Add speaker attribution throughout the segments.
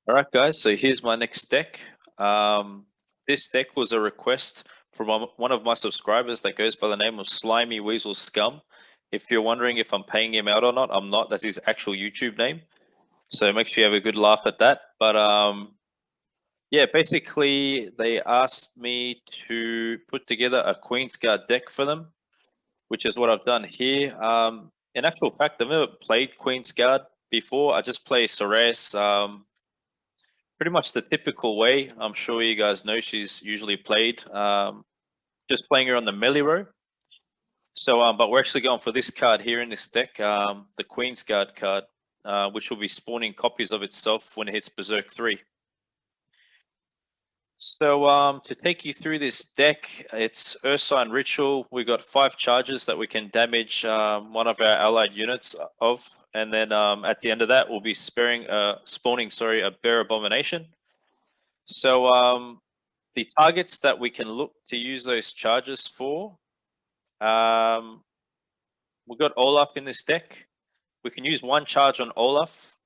Speaker 1: All right, guys, so here's my next deck. This deck was a request from one of my subscribers that goes by the name of Slimy Weasel Scum. If you're wondering if I'm paying him out or not, I'm not. That's his actual YouTube name. So make sure you have a good laugh at that. But yeah, basically they asked me to put together a Queensguard deck for them, which is what I've done here. In actual fact, I've never played Queensguard before. I just play Cerys. Pretty much the typical way. I'm sure you guys know she's usually played. Just playing her on the melee row. So, but we're actually going for this card here in this deck, the Queensguard card, which will be spawning copies of itself when it hits Berserk 3. So, to take you through this deck, it's Ursine Ritual. We've got 5 charges that we can damage one of our allied units of, and then at the end of that, we'll be spawning a Bear Abomination. So, the targets that we can look to use those charges for, we've got Olaf in this deck. We can use 1 charge on Olaf.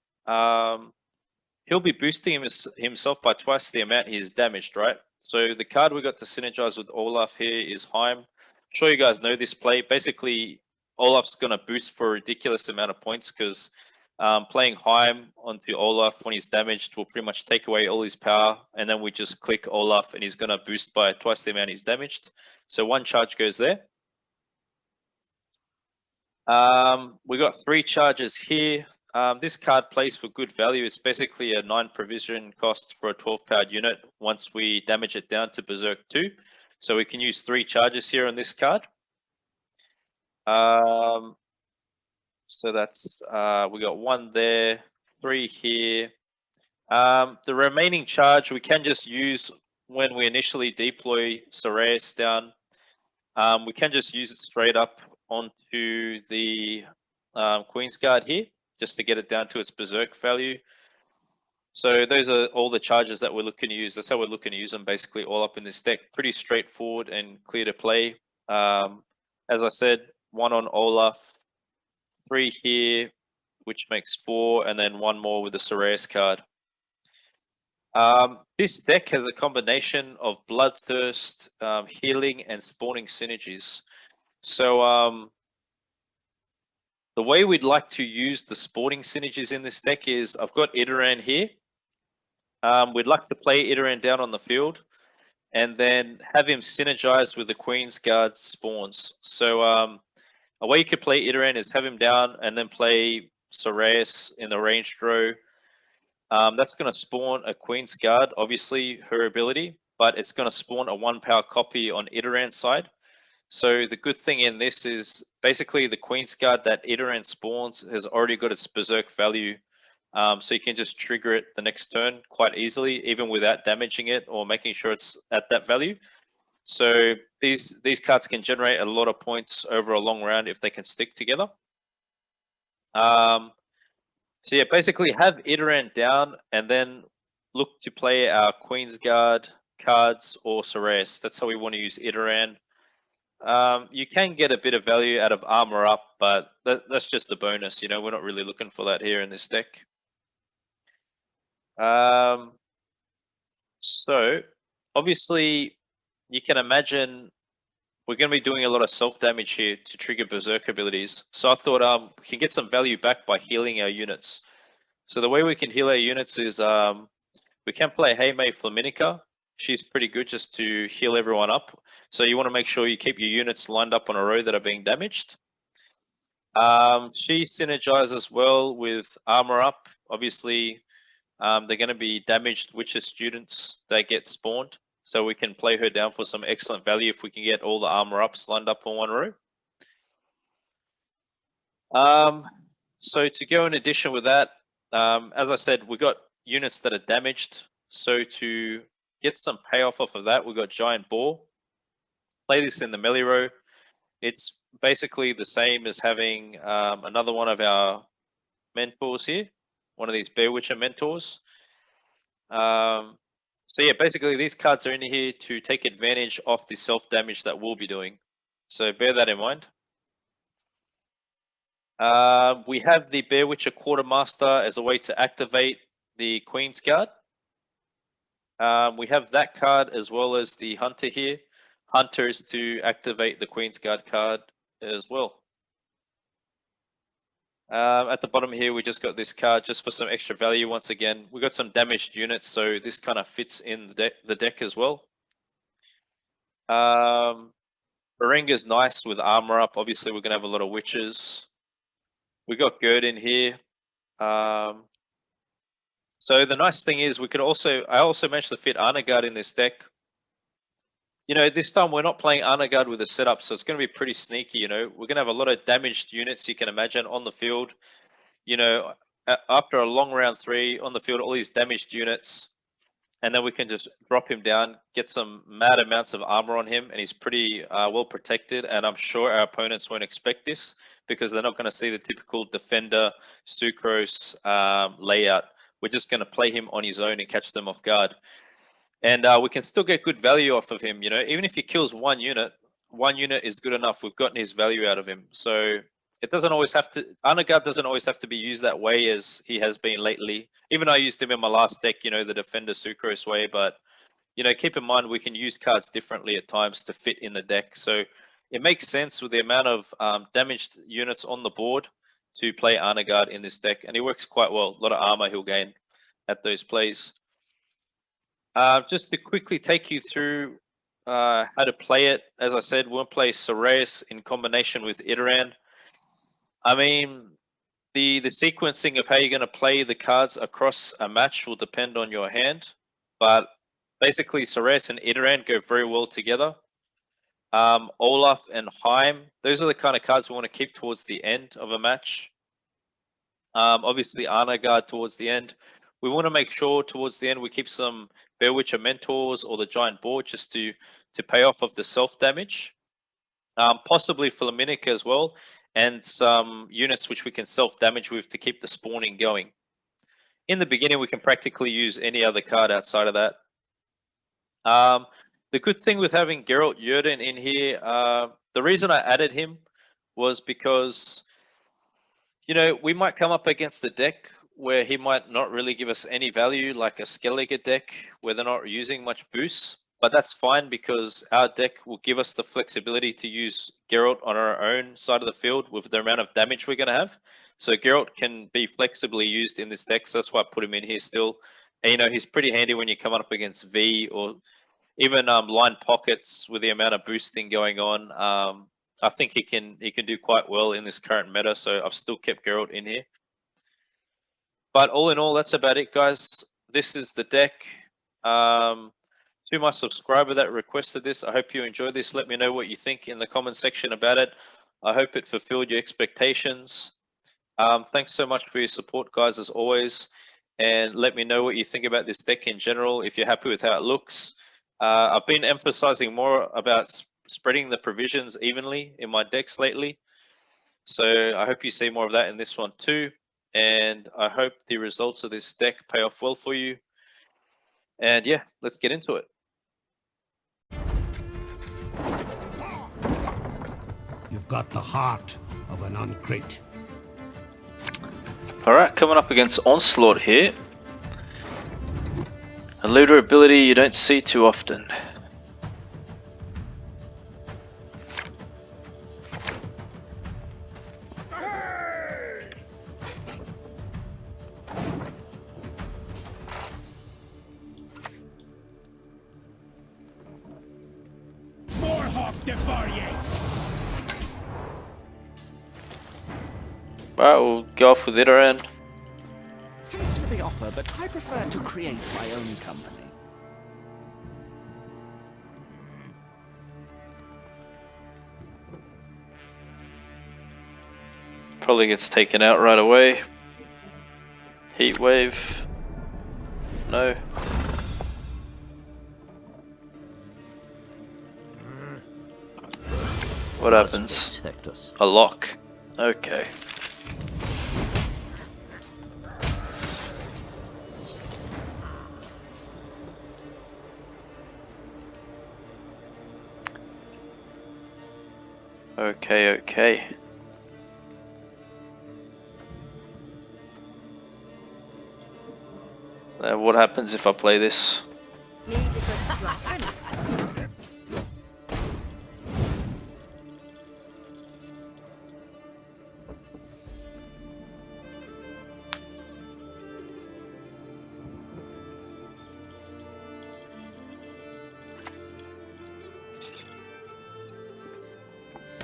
Speaker 1: He'll be boosting himself by twice the amount he's damaged, right? So the card we got to synergize with Olaf here is Heymaey. I'm sure you guys know this play. Basically, Olaf's going to boost for a ridiculous amount of points because playing Heymaey onto Olaf when he's damaged will pretty much take away all his power, and then we just click Olaf and he's going to boost by twice the amount he's damaged. So 1 charge goes there. We got 3 charges here. This card plays for good value. It's basically a 9 provision cost for a 12 powered unit once we damage it down to Berserk 2. So we can use 3 charges here on this card. So that's, we got 1 there, 3 here. The remaining charge we can just use when we initially deploy Cerys down. We can just use it straight up onto the Queensguard here, just to get it down to its Berserk value. So those are all the charges that we're looking to use. That's how we're looking to use them basically all up in this deck. Pretty straightforward and clear to play. As I said, 1 on Olaf, 3 here, which makes 4, and then 1 more with the Cerys card. This deck has a combination of Bloodthirst, healing, and spawning synergies. So the way we'd like to use the spawning synergies in this deck is I've got Idarran here. We'd like to play Idarran down on the field and then have him synergize with the Queensguard spawns. So a way you could play Idarran is have him down and then play Cerys in the ranged row. That's going to spawn a Queensguard, obviously her ability, but it's going to spawn a 1 power copy on Idarran's side. So the good thing in this is basically the Queensguard that Idarran spawns has already got its Berserk value. So you can just trigger it the next turn quite easily, even without damaging it or making sure it's at that value. So these cards can generate a lot of points over a long round if they can stick together. So yeah, basically have Idarran down and then look to play our Queensguard cards or Cerys. That's how we want to use Idarran. You can get a bit of value out of armor up, but that's just the bonus. You know, we're not really looking for that here in this deck. So obviously you can imagine we're going to be doing a lot of self-damage here to trigger Berserk abilities. So I thought we can get some value back by healing our units. So the way we can heal our units is we can play Heymaey Faminica. She's pretty good just to heal everyone up. So you want to make sure you keep your units lined up on a row that are being damaged. She synergizes well with armor up. Obviously, they're going to be damaged Witcher students that get spawned. So we can play her down for some excellent value if we can get all the armor ups lined up on one row. So to go in addition with that, as I said, we got units that are damaged. So to get some payoff off of that, we've got Giant Boar. Play this in the melee row. It's basically the same as having another one of our mentors here, one of these Bear Witcher mentors. So yeah, basically these cards are in here to take advantage of the self-damage that we'll be doing. So bear that in mind. We have the Bear Witcher Quartermaster as a way to activate the Queensguard. We have that card as well as the Hunter here. Hunter is to activate the Queensguard card as well. At the bottom here, we just got this card just for some extra value. Once again, we got some damaged units, so this kind of fits in the deck as well. Baringa's nice with armor up. Obviously, we're gonna have a lot of witches. We got Gerd in here. So the nice thing is I also managed to fit Arnaghad in this deck. You know, this time we're not playing Arnaghad with a setup, so it's going to be pretty sneaky, you know. We're going to have a lot of damaged units, you can imagine, on the field. You know, after a long round 3 on the field, all these damaged units. And then we can just drop him down, get some mad amounts of armor on him, and he's pretty well protected. And I'm sure our opponents won't expect this because they're not going to see the typical defender, sucrose layout. We're just going to play him on his own and catch them off guard. And we can still get good value off of him, you know. Even if he kills one unit is good enough. We've gotten his value out of him. So it doesn't always have to, Arnaghad doesn't always have to be used that way as he has been lately. Even I used him in my last deck, you know, the defender sucrose way. But, you know, keep in mind we can use cards differently at times to fit in the deck. So it makes sense with the amount of damaged units on the board to play Arnaghad in this deck. And he works quite well. A lot of armor he'll gain at those plays. Just to quickly take you through how to play it. As I said, we'll play Cerys in combination with Idarran. I mean, the sequencing of how you're going to play the cards across a match will depend on your hand. But basically, Cerys and Idarran go very well together. Olaf and Heim, those are the kind of cards we want to keep towards the end of a match. Obviously, Arnaghad towards the end. We want to make sure towards the end we keep some Bear Witcher Mentors or the Giant Boar just to pay off of the self-damage. Possibly Faminica as well, and some units which we can self-damage with to keep the spawning going. In the beginning, we can practically use any other card outside of that. The good thing with having Geralt Yerden in here, the reason I added him was because, you know, we might come up against a deck where he might not really give us any value, like a Skellige deck where they're not using much boost. But that's fine because our deck will give us the flexibility to use Geralt on our own side of the field with the amount of damage we're going to have. So Geralt can be flexibly used in this deck, so that's why I put him in here still. And, you know, he's pretty handy when you come up against V or even line pockets with the amount of boosting going on. I think he can do quite well in this current meta, so I've still kept Geralt in here. But all in all, that's about it, guys. This is the deck. To my subscriber that requested this, I hope you enjoyed this. Let me know what you think in the comment section about it. I hope it fulfilled your expectations. Thanks so much for your support, guys, as always. And let me know what you think about this deck in general, if you're happy with how it looks. I've been emphasizing more about spreading the provisions evenly in my decks lately. So I hope you see more of that in this one too. And I hope the results of this deck pay off well for you. And yeah, let's get into it.
Speaker 2: You've got the heart of an uncrate.
Speaker 1: Alright, coming up against Onslaught here. A looter ability you don't see too often. Alright, we'll go off with Idarran.
Speaker 3: Thanks for the offer, but I prefer to create my own company.
Speaker 1: Probably gets taken out right away. Heat wave. No. What happens? A lock. Okay. Okay. What happens if I play this?
Speaker 4: Need a good slapping.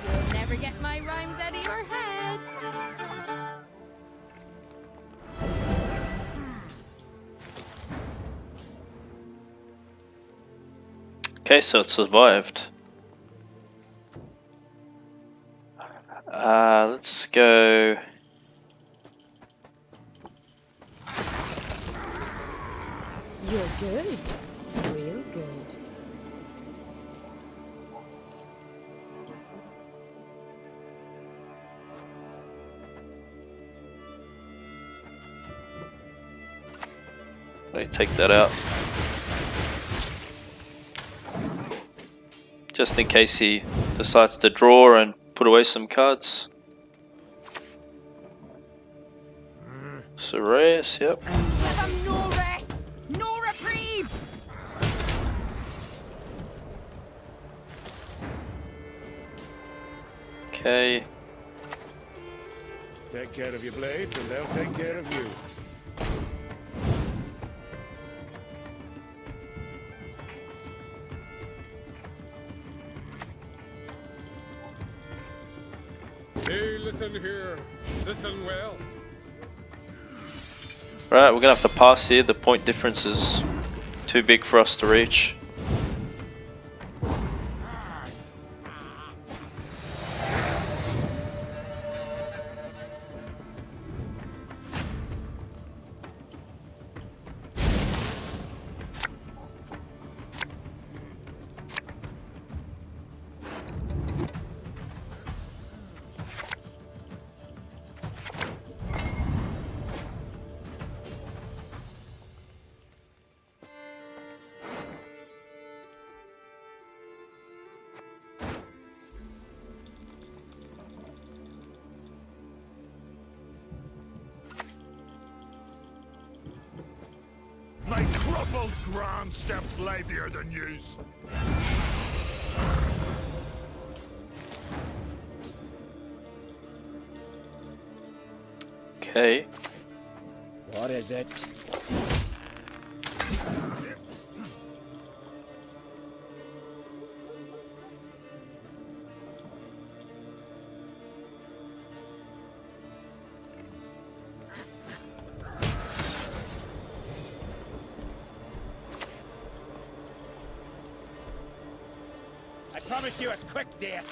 Speaker 4: You'll never get my rhymes out of your heads.
Speaker 1: Okay, so it survived. Let's go.
Speaker 4: You're good. Real good.
Speaker 1: Let me take that out. Just in case he decides to draw and put away some cards. Cerys, yep.
Speaker 4: Give them no rest, no reprieve.
Speaker 1: Okay.
Speaker 5: Take care of your blades and they'll take care of you.
Speaker 6: Hey, listen here. Listen well.
Speaker 1: Right, we're gonna have to pass here. The point difference is too big for us to reach.
Speaker 5: My crumpled ground steps livelier than yous.
Speaker 1: Okay.
Speaker 3: What is it?
Speaker 5: I promise you a quick death.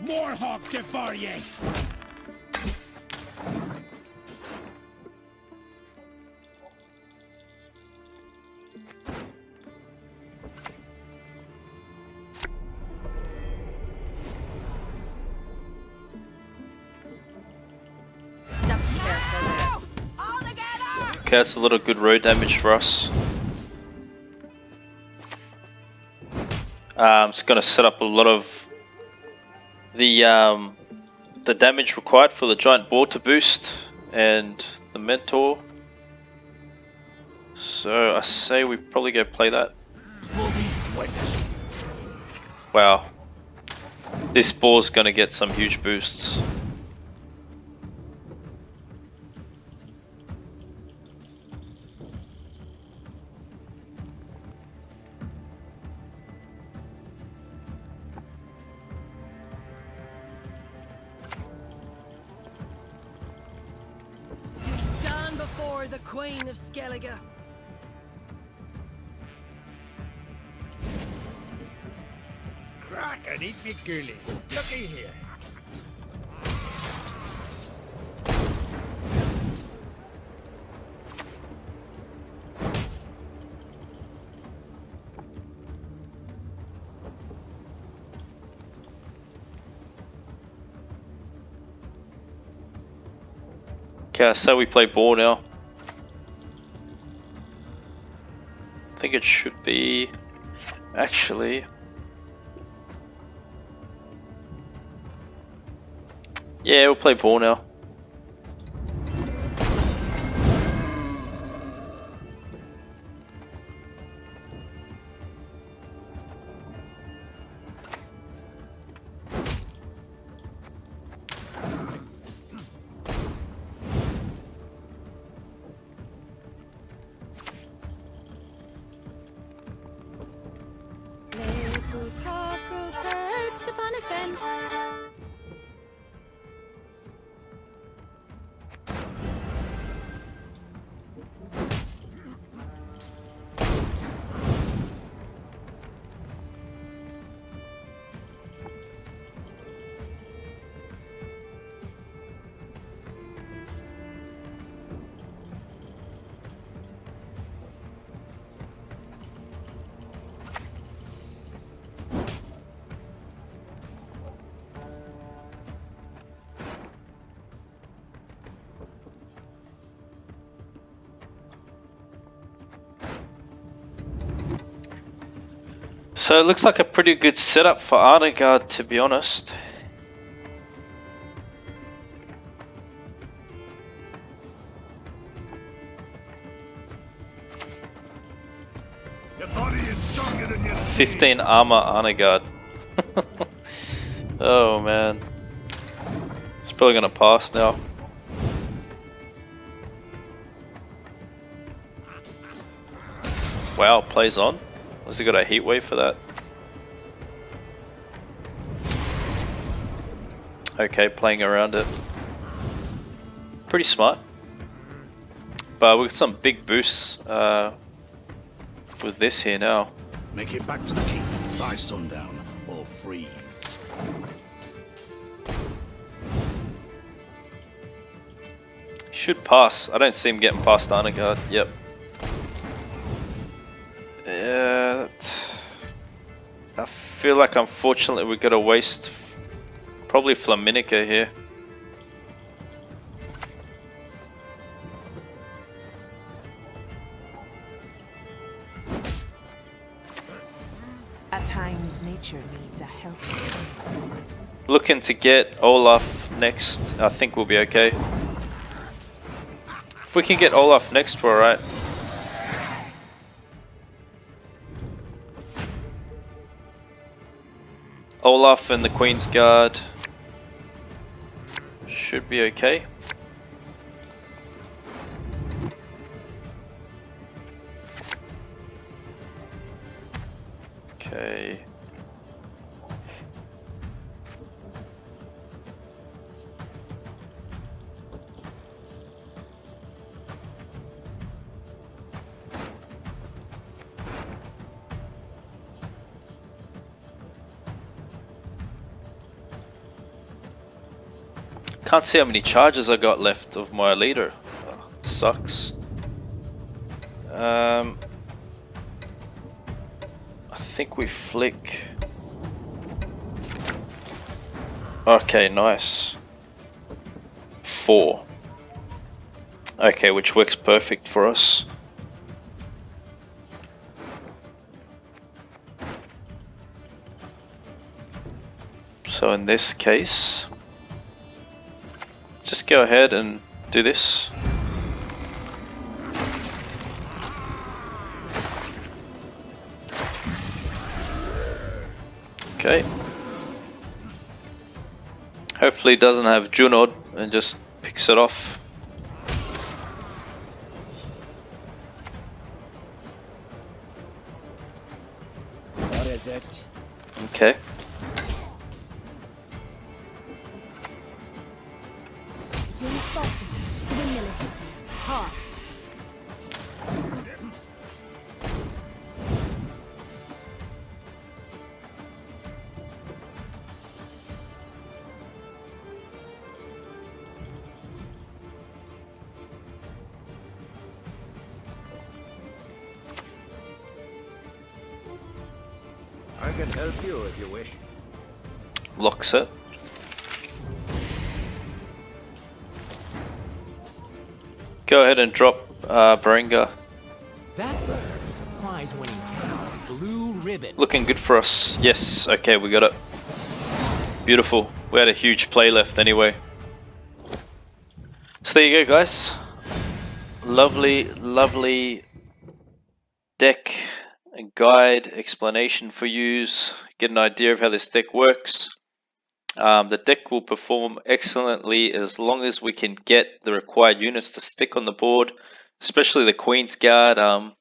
Speaker 5: More hawk before ye!
Speaker 4: Step careful. All together.
Speaker 1: Okay, that's a lot of good road damage for us. It's gonna set up a lot of the damage required for the Giant Boar to boost and the Mentor. So I say we probably go play that. Wow. This boar's gonna get some huge boosts.
Speaker 4: You stand before the Queen of Skellige.
Speaker 5: Crack and eat me ghoulies. Looky here.
Speaker 1: Okay, so we play ball now. I think it should be Actually, yeah, we'll play ball now.
Speaker 4: Little cockle perched upon a fence.
Speaker 1: So it looks like a pretty good setup for Arnaghad, to be honest.
Speaker 5: Your body is stronger than your
Speaker 1: 15 armor Arnaghad. Oh man. It's probably gonna pass now. Wow, plays on. Has he got a heat wave for that? Okay, playing around it. Pretty smart. But we've got some big boosts with this here now.
Speaker 2: Make it back to the keep by sundown or freeze.
Speaker 1: Should pass. I don't see him getting past Arnaghad. Yep. Yeah. I feel like unfortunately we're gonna waste probably Faminica here.
Speaker 7: At times, nature needs a helping hand.
Speaker 1: Looking to get Olaf next. I think we'll be okay. If we can get Olaf next, we're alright. Olaf and the Queensguard should be okay. Okay. Can't see how many charges I got left of my leader. Oh, sucks. I think we flick. Okay, nice. 4. Okay, which works perfect for us. So in this case, just go ahead and do this. Okay. Hopefully it doesn't have Junod and just picks it off.
Speaker 3: What is it?
Speaker 1: Okay.
Speaker 3: I can help you if you wish.
Speaker 1: Locks it. Go ahead and drop Baringa.
Speaker 3: That bird is a prize-winning cow, blue ribbon.
Speaker 1: Looking good for us. Yes, okay, we got it. Beautiful. We had a huge play left anyway. So there you go, guys. Lovely, lovely deck, a guide, explanation for use. Get an idea of how this deck works. The deck will perform excellently as long as we can get the required units to stick on the board, especially the Queensguard.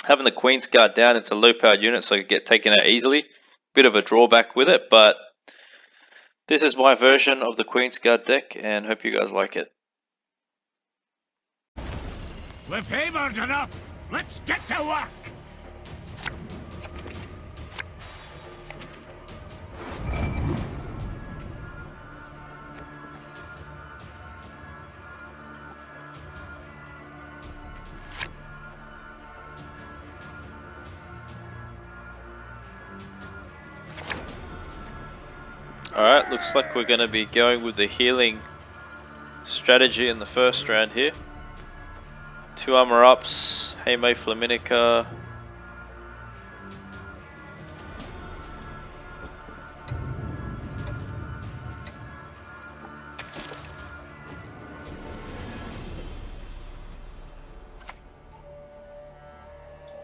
Speaker 1: Having the Queensguard down, it's a low powered unit, so it can get taken out easily. Bit of a drawback with it, but this is my version of the Queensguard deck, and hope you guys like it.
Speaker 5: We've hammered enough. Let's get to work.
Speaker 1: Alright, looks like we're going to be going with the healing strategy in the first round here. 2 armor ups, Heymaey Faminica.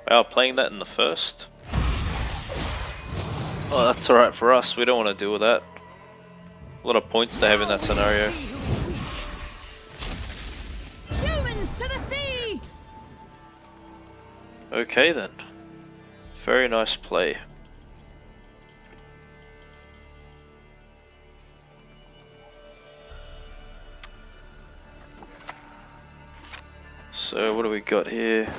Speaker 1: Wow, playing that in the first? Oh, that's alright for us, we don't want to deal with that. A lot of points to have in that scenario.
Speaker 4: Humans to the sea!
Speaker 1: Okay then. Very nice play. So what do we got here?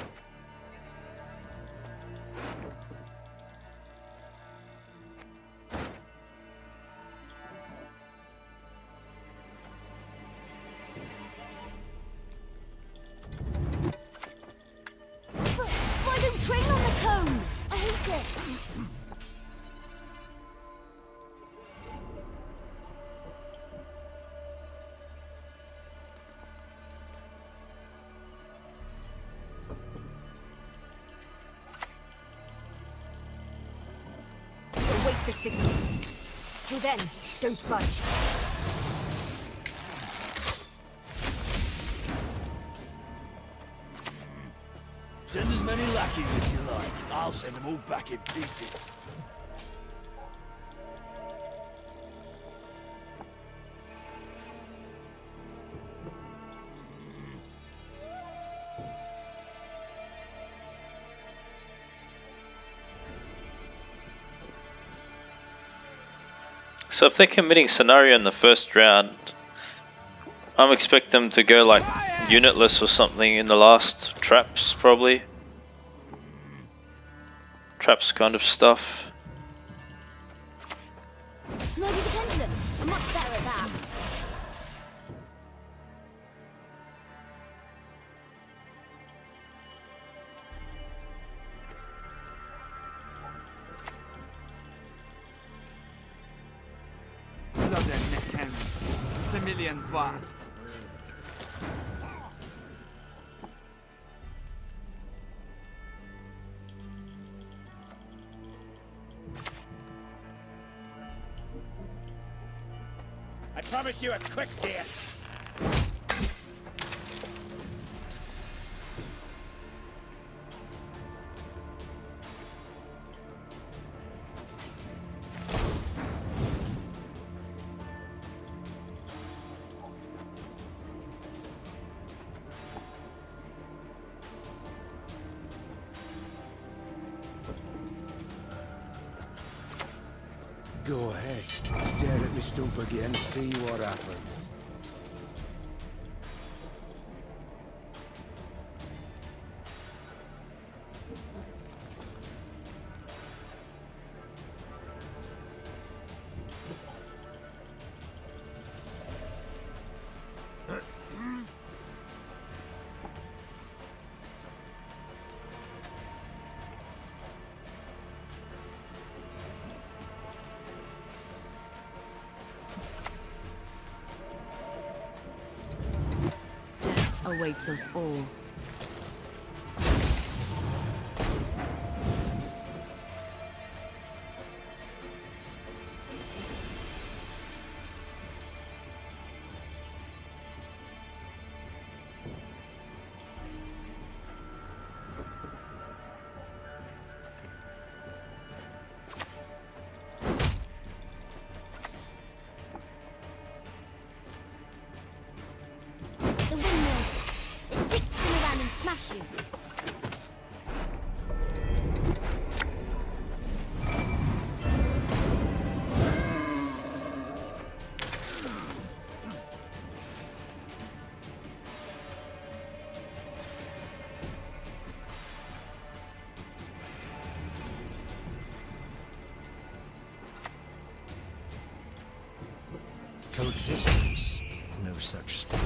Speaker 4: Why don't train on the cone? I hate it.
Speaker 7: Await the signal. Till then, don't budge.
Speaker 3: Send as many lackeys as you like. I'll send them all back in pieces.
Speaker 1: So if they're committing scenario in the first round, I'm expecting them to go like unitless or something in the last traps, probably. Traps kind of stuff.
Speaker 4: Mighty the pendulum. I'm much better at that.
Speaker 3: Blood and neck it's a million watt.
Speaker 5: I promise you a quick death.
Speaker 2: Go ahead. Stare at me stump again, see what happens.
Speaker 7: Awaits us all.
Speaker 2: existence. No such thing.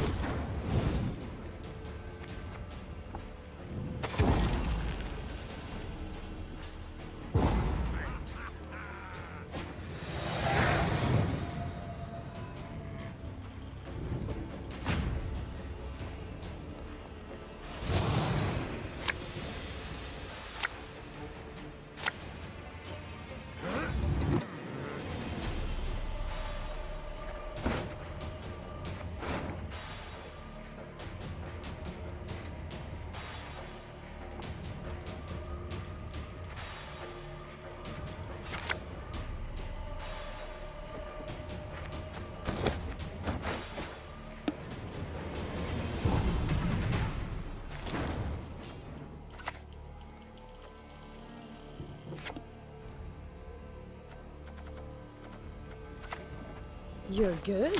Speaker 8: You're good.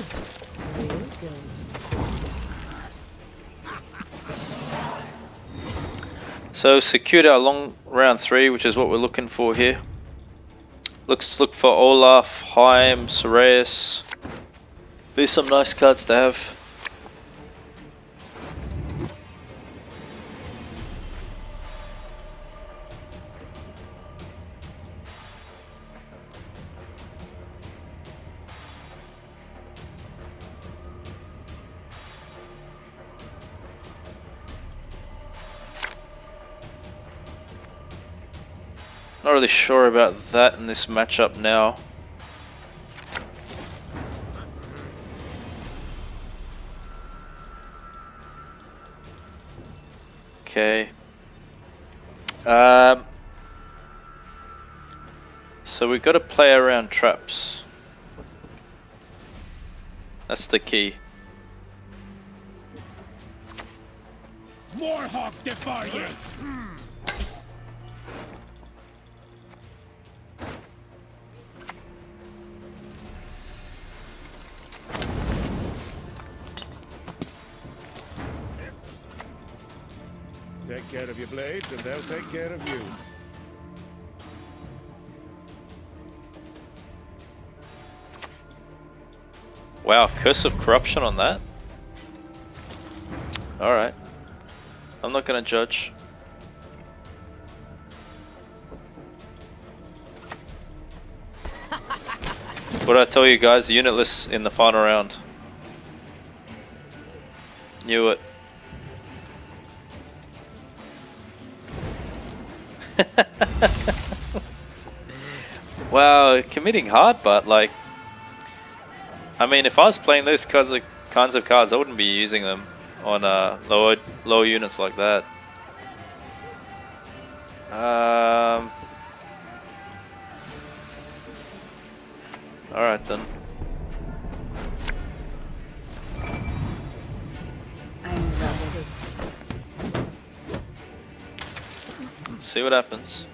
Speaker 8: Real good.
Speaker 1: So secured our long round 3, which is what we're looking for here. Look for Olaf, Heim, Cerys. Be some nice cards to have. Not really sure about that in this matchup now. Okay. So we've got to play around traps. That's the key.
Speaker 5: Warhawk defer ye!
Speaker 2: Take care of your blades, and they'll take care of you.
Speaker 1: Wow, Curse of Corruption on that? Alright. I'm not gonna judge. What did I tell you guys? Unitless in the final round. Knew it. Wow, committing hard, but like, I mean, if I was playing those kinds of cards, I wouldn't be using them on lower units like that. All right then.
Speaker 8: I'm ready.
Speaker 1: See what happens.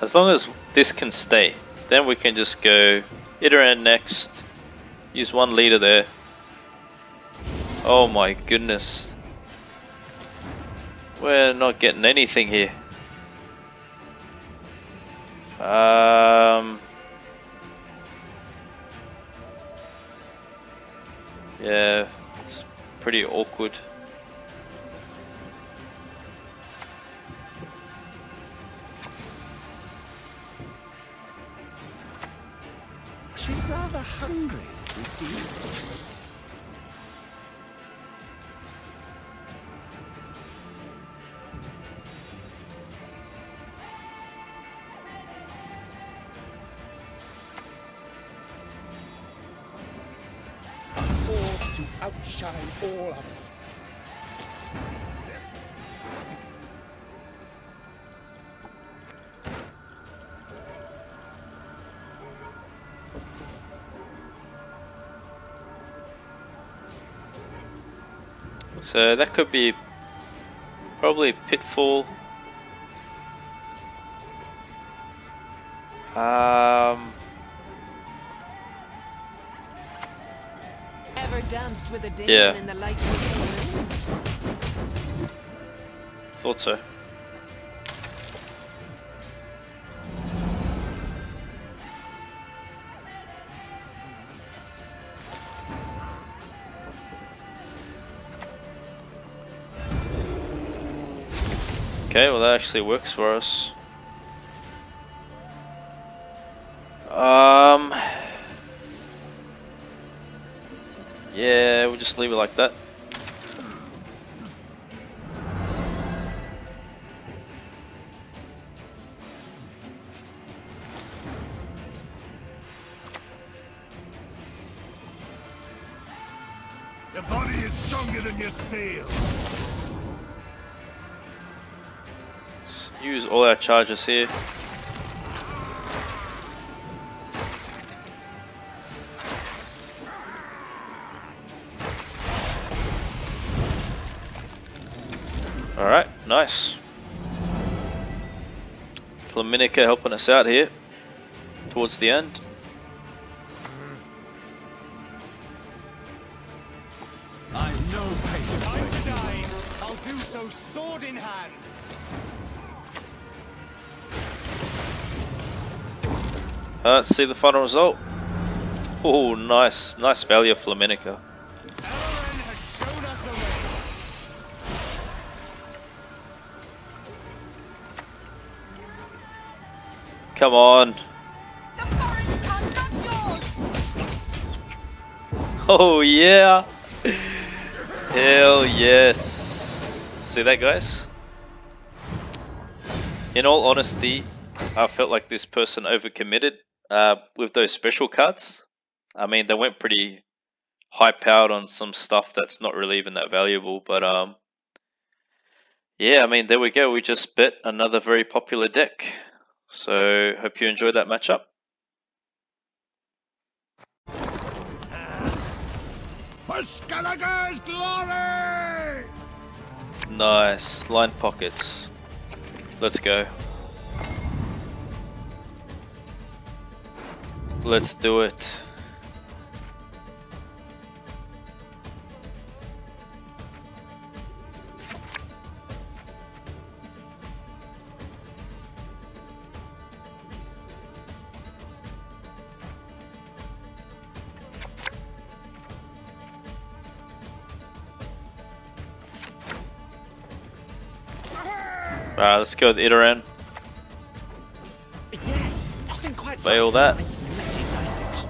Speaker 1: As long as this can stay, then we can just go Idarran next. Use one leader there. Oh my goodness. We're not getting anything here. Yeah, it's pretty awkward.
Speaker 3: She's rather hungry, it seems.
Speaker 5: A sword to outshine all others.
Speaker 1: So that could be probably Pitfall.
Speaker 8: Ever danced with a demon
Speaker 1: Yeah.
Speaker 8: in the light of the moon?
Speaker 1: thought so. Okay, well that actually works for us. Yeah, we'll just leave it like that.
Speaker 5: Your body is stronger than your steel.
Speaker 1: Let's use all our charges here. Alright, nice. Faminica helping us out here towards the end.
Speaker 5: I've no patience. Time to die. I'll do so sword in hand.
Speaker 1: Let's see the final result. Oh, nice. Nice value of Faminica.
Speaker 5: Idarran has shown us the way.
Speaker 1: Come on.
Speaker 4: The forests are not yours!
Speaker 1: Oh yeah. Hell yes. See that, guys? In all honesty, I felt like this person overcommitted with those special cards. I mean, they went pretty high powered on some stuff that's not really even that valuable, but yeah, I mean, there we go. We just bet another very popular deck. So, hope you enjoyed that matchup.
Speaker 5: For Skellige's glory!
Speaker 1: Nice. Line pockets. Let's go. Let's do it. Alright, let's go with Idarran.
Speaker 3: Yes, nothing quite
Speaker 1: Play all that.
Speaker 3: It's messy dissection.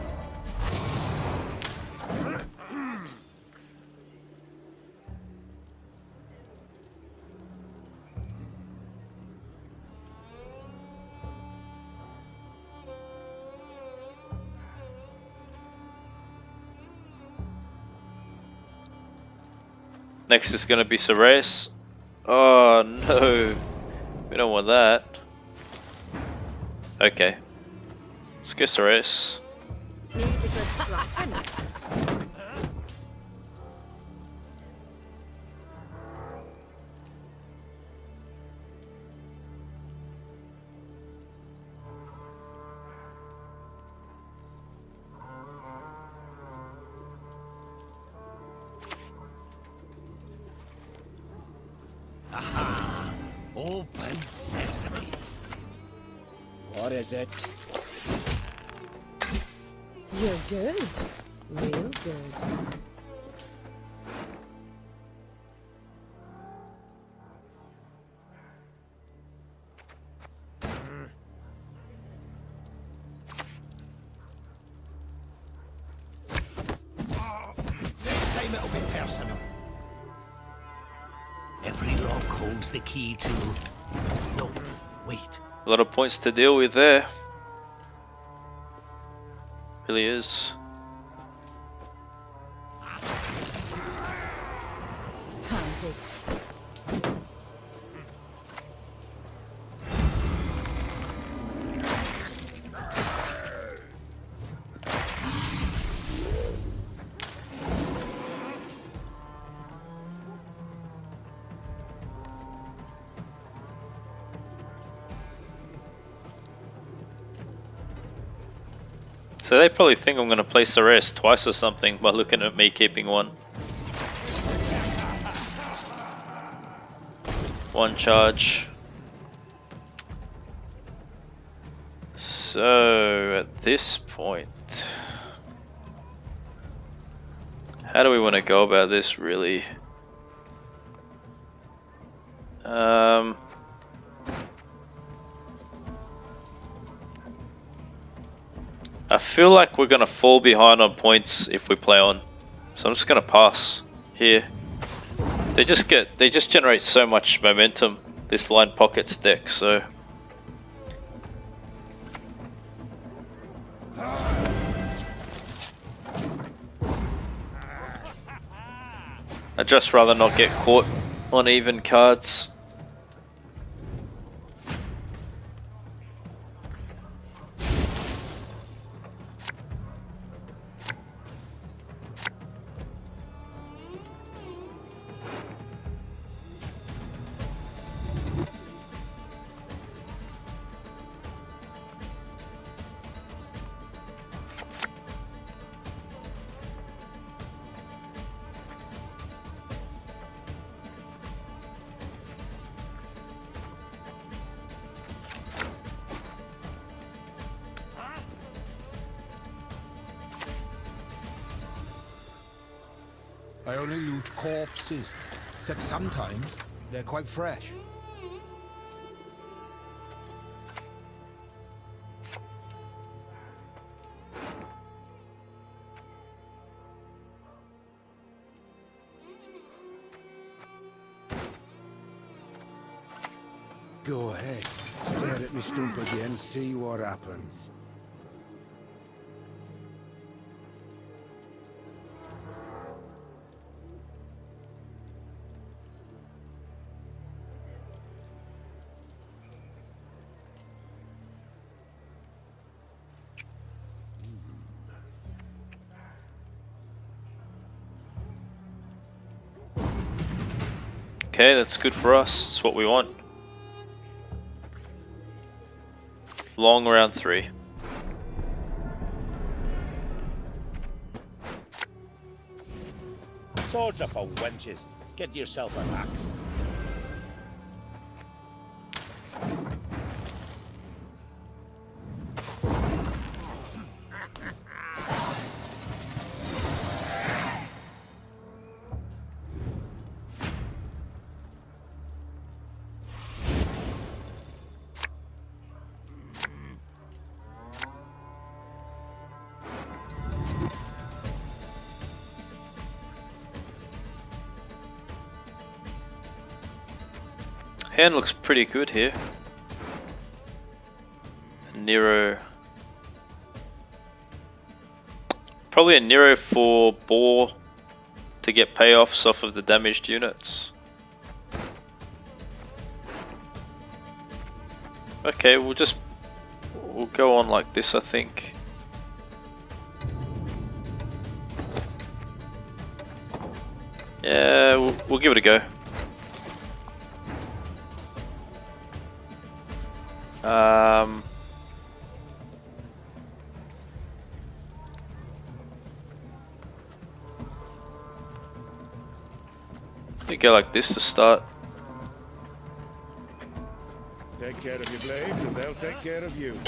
Speaker 1: Next is going to be Cerys. Oh no, we don't want that. Okay, let's go Cerys.
Speaker 7: Need a good slap. I know.
Speaker 5: Open sesame.
Speaker 2: What is it?
Speaker 8: You're good. Real good.
Speaker 3: Next time it'll be personal. Every lock holds the key to... No, wait.
Speaker 1: A lot of points to deal with there. Really is.
Speaker 8: Pansy.
Speaker 1: So they probably think I'm going to play Cerys twice or something by looking at me keeping one. 1 charge. So at this point, how do we want to go about this really? I feel like we're gonna fall behind on points if we play on, so I'm just gonna pass here. They just generate so much momentum, this line pockets deck, so I'd just rather not get caught on even cards.
Speaker 2: I only loot corpses, except sometimes they're quite fresh. Go ahead, stare at me stump again, see what happens.
Speaker 1: Okay, that's good for us. It's what we want. Long round 3.
Speaker 9: Swords up, old wenches. Get yourself an axe.
Speaker 1: Hand looks pretty good here. Nero. Probably a Nero for Boar to get payoffs off of the damaged units. Okay, we'll go on like this, I think. Yeah, we'll give it a go. You go like this to start.
Speaker 2: Take care of your blades and they'll take care of you.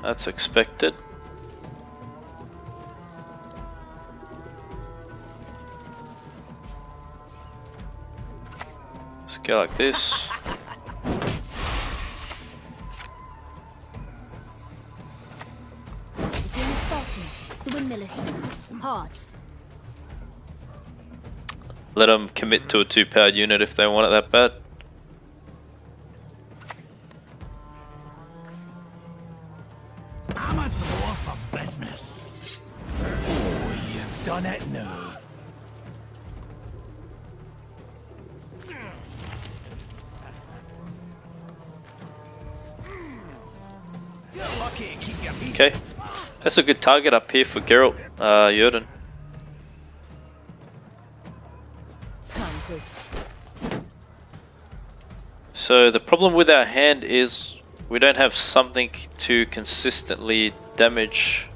Speaker 1: That's expected. Let's go like this.
Speaker 7: The windmiller here. Hard.
Speaker 1: Let them commit to a 2-powered unit if they want it that bad.
Speaker 5: I'm a dwarf for business. Oh, you've done it now.
Speaker 1: Okay, that's a good target up here for Geralt, Jordan.
Speaker 8: Pansy.
Speaker 1: So the problem with our hand is we don't have something to consistently damage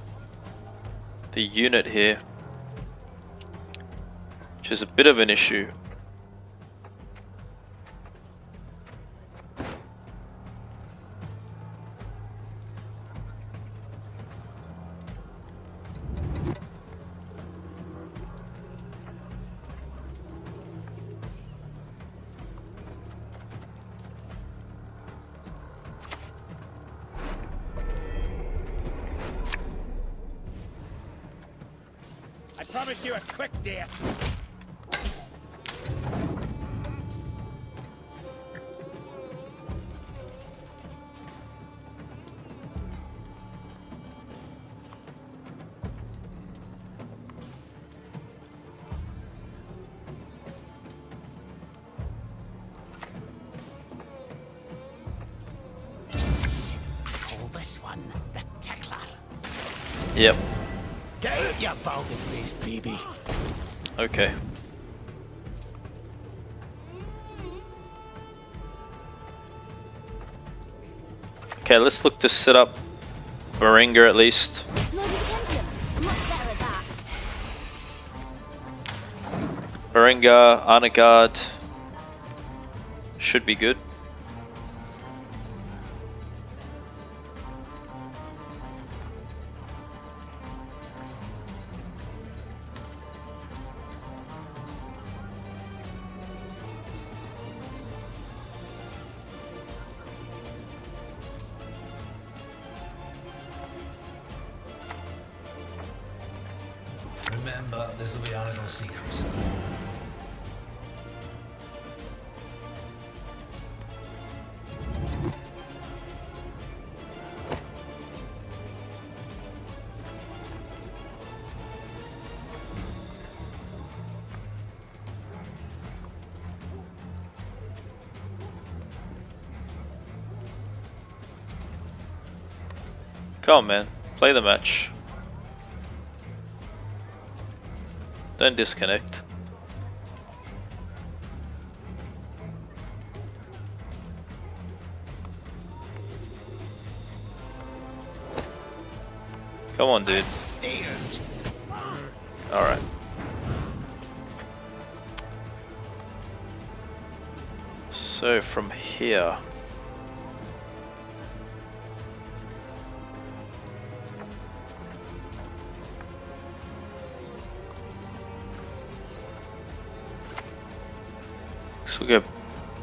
Speaker 1: the unit here, which is a bit of an issue.
Speaker 9: I promise you a quick death.
Speaker 5: I call this one the Tickler.
Speaker 1: Yep.
Speaker 5: Get out, you balding-faced baby.
Speaker 1: Okay. Okay, let's look to set up Berengar at least.
Speaker 7: Loaded against him. Much better at that.
Speaker 1: Berengar, Arnaghad should be good.
Speaker 5: Remember, this will be Arnaghad's secret.
Speaker 1: Come on, man. Play the match. Don't disconnect. Come on, dude. Alright. So from here. So we'll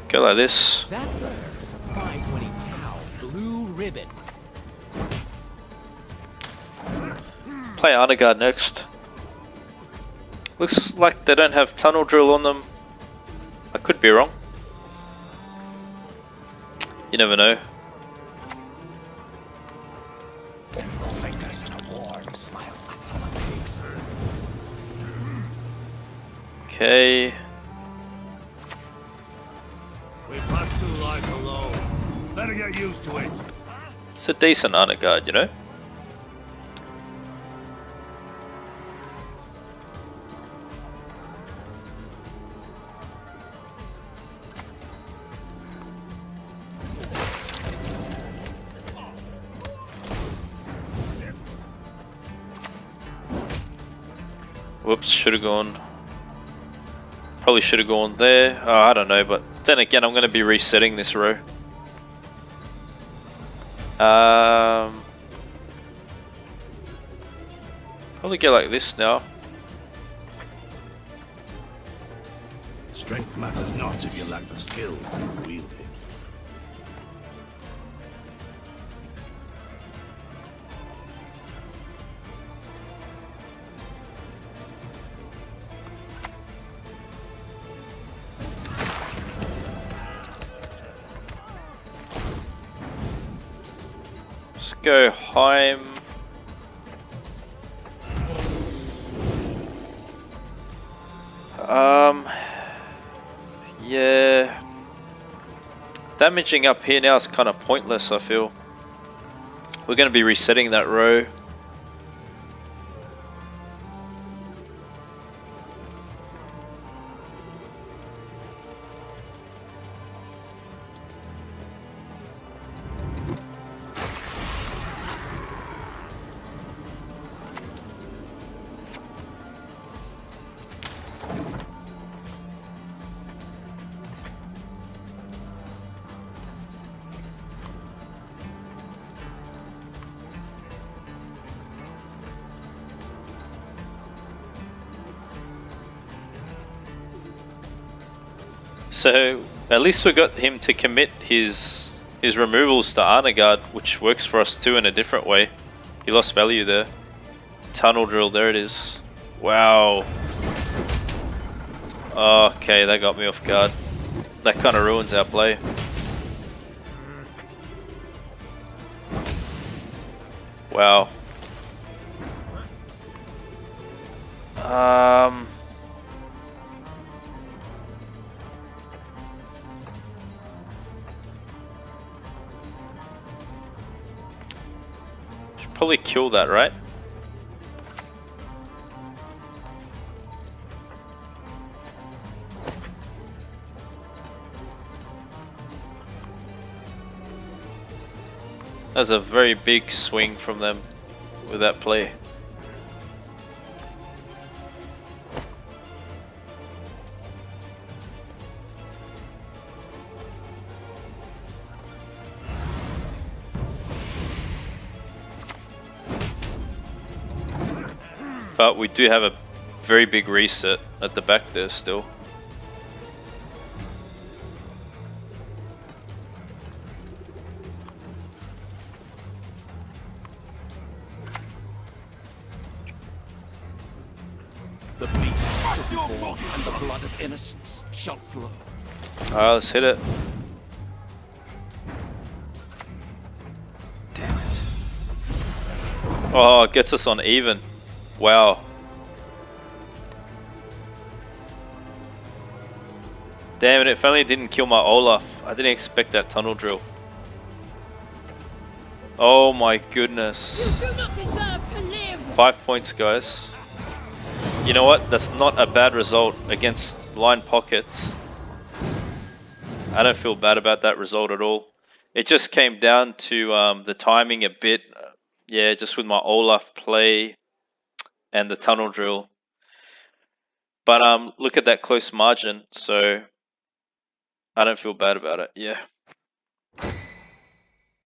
Speaker 1: go like this.
Speaker 3: That bird, prize-winning cow, blue ribbon.
Speaker 1: Play Arnaghad next. Looks like they don't have tunnel drill on them. I could be wrong. You never know.
Speaker 5: Fingers and a warm smile, that's all it takes.
Speaker 1: Okay.
Speaker 5: We pass through life alone. Better get used to it.
Speaker 1: It's a decent Arnaghad, you know? Whoops, should have gone. Probably should have gone there. Oh, I don't know, but then again, I'm going to be resetting this row. Probably go like this now.
Speaker 5: Strength matters not if you lack the skill to wield it.
Speaker 1: Let's go Heim. Yeah. Damaging up here now is kind of pointless, I feel. We're going to be resetting that row. So at least we got him to commit his removals to Arnaghad, which works for us too in a different way. He lost value there. Tunnel drill, there it is. Wow. Okay, that got me off guard. That kind of ruins our play. Wow. Should probably kill that, right? That's a very big swing from them with that play. But we do have a very big reset at the back there still.
Speaker 3: The beast shall be born, and the blood of innocents shall flow.
Speaker 1: Alright, let's hit it.
Speaker 5: Damn it.
Speaker 1: Oh, it gets us on even. Wow. Damn it, if only it didn't kill my Olaf. I didn't expect that tunnel drill. Oh my goodness.
Speaker 4: You do not deserve to live!
Speaker 1: 5 points, guys. You know what? That's not a bad result against line pockets. I don't feel bad about that result at all. It just came down to the timing a bit. Yeah, just with my Olaf play and the tunnel drill. But look at that close margin, so I don't feel bad about it. Yeah.